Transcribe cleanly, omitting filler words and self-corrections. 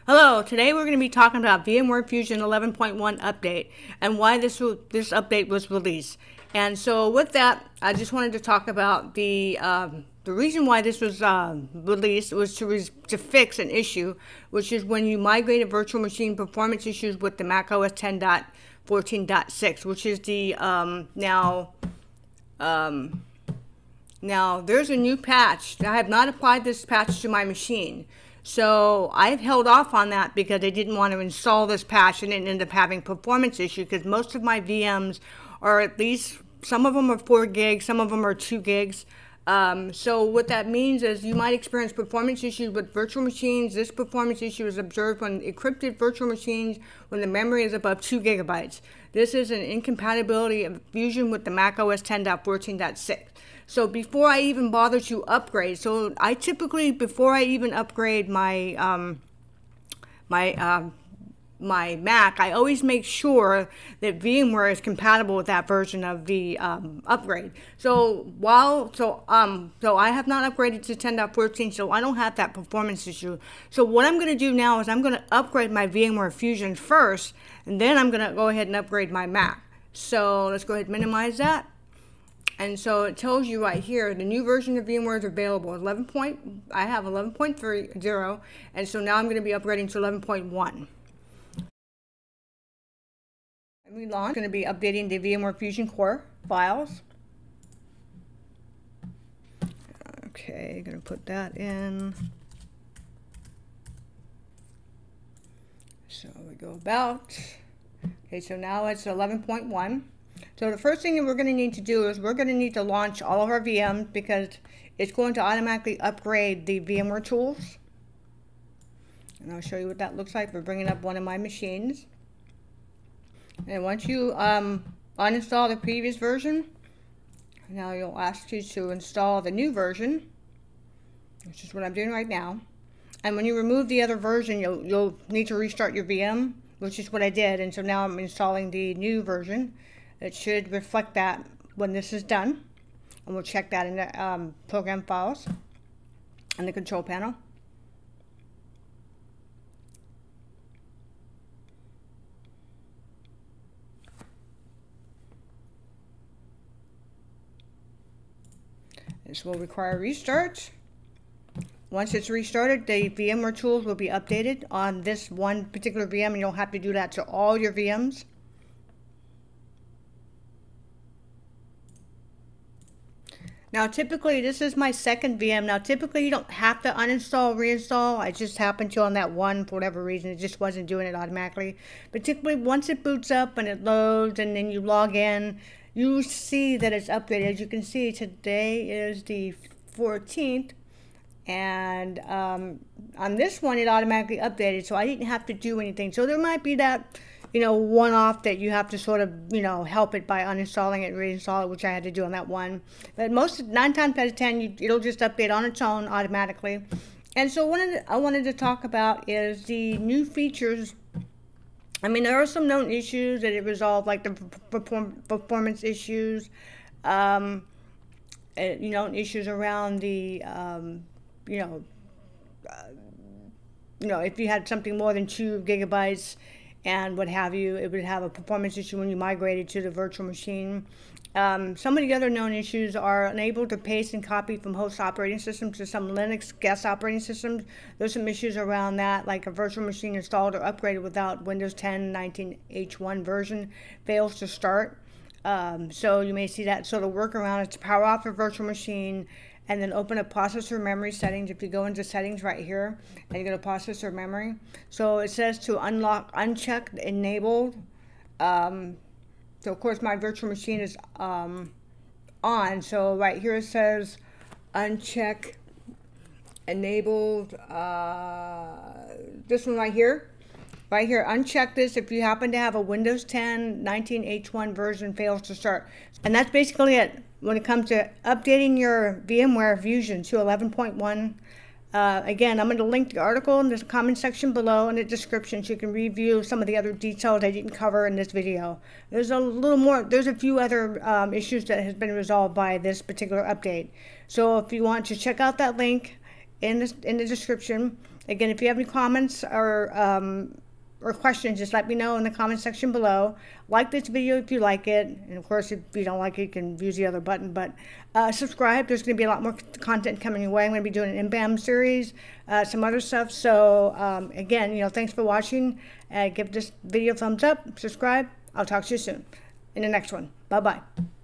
Hello, today we're going to be talking about VMware Fusion 11.1 update and why this update was released. And so with that, I just wanted to talk about the reason why this was released was to fix an issue, which is when you migrated virtual machine performance issues with the Mac OS 10.14.6, which is the now there's a new patch. I have not applied this patch to my machine. So I've held off on that because I didn't want to install this patch and it ended up having performance issues because most of my VMs are at least, some of them are 4 gigs, some of them are 2 gigs. So what that means is you might experience performance issues with virtual machines. This performance issue is observed on encrypted virtual machines when the memory is above 2 gigabytes. This is an incompatibility of Fusion with the Mac OS 10.14.6. So before I even bother to upgrade, so I typically, before I even upgrade my my Mac, I always make sure that VMware is compatible with that version of the upgrade. So I have not upgraded to 10.14, so I don't have that performance issue. So what I'm going to do now is I'm going to upgrade my VMware Fusion first, and then I'm going to go ahead and upgrade my Mac. So let's go ahead and minimize that. And so it tells you right here, the new version of VMware is available. I have 11.30, and so now I'm going to be upgrading to 11.1. Relaunch. I'm going to be updating the VMware Fusion core files. Okay, going to put that in. So we go about. Okay, so now it's 11.1. So the first thing that we're going to need to do is we're going to need to launch all of our VMs because it's going to automatically upgrade the VMware tools. And I'll show you what that looks like. We're bringing up one of my machines. And once you uninstall the previous version, now you'll ask you to install the new version, which is what I'm doing right now. And when you remove the other version, you'll need to restart your VM, which is what I did. And so now I'm installing the new version. It should reflect that when this is done. And we'll check that in the program files and the control panel. This will require a restart. Once it's restarted, the VMware tools will be updated on this one particular VM, and you'll have to do that to all your VMs. Now typically, this is my second VM. Now typically you don't have to uninstall, reinstall. I just happened to on that one for whatever reason. It just wasn't doing it automatically. But typically once it boots up and it loads and then you log in, you see that it's updated. As you can see, today is the 14th. And on this one, it automatically updated. So I didn't have to do anything. So there might be that, one-off that you have to sort of, help it by uninstalling it and reinstall it, which I had to do on that one. But 9 times out of 10, it'll just update on its own automatically. And so I wanted to talk about is the new features. I mean, there are some known issues that it resolved, like the performance issues, issues around the, if you had something more than 2 gigabytes, and what have you, it would have a performance issue when you migrated to the virtual machine. Some of the other known issues are unable to paste and copy from host operating systems to some Linux guest operating systems. There's some issues around that, like a virtual machine installed or upgraded without Windows 10 19H1 version fails to start. So you may see that sort of workaround is to power off a virtual machine and then open up processor memory settings. If you go into settings right here and you go to processor memory, so it says to uncheck enabled. So of course my virtual machine is on, so right here it says uncheck enabled, this one right here, uncheck this if you happen to have a Windows 10 19H1 version fails to start. And that's basically it when it comes to updating your VMware Fusion to 11.1. Again, I'm going to link the article in the comment section below in the description so you can review some of the other details I didn't cover in this video. There's a little more, there's a few other issues that has been resolved by this particular update. So if you want to check out that link in the description, Again, if you have any comments or questions, just let me know in the comment section below. Like this video if you like it, and of course if you don't like it, you can use the other button, but subscribe. There's going to be a lot more content coming your way. I'm going to be doing an InBAM series, some other stuff. So again, thanks for watching. Give this video a thumbs up, subscribe. I'll talk to you soon in the next one. Bye-bye.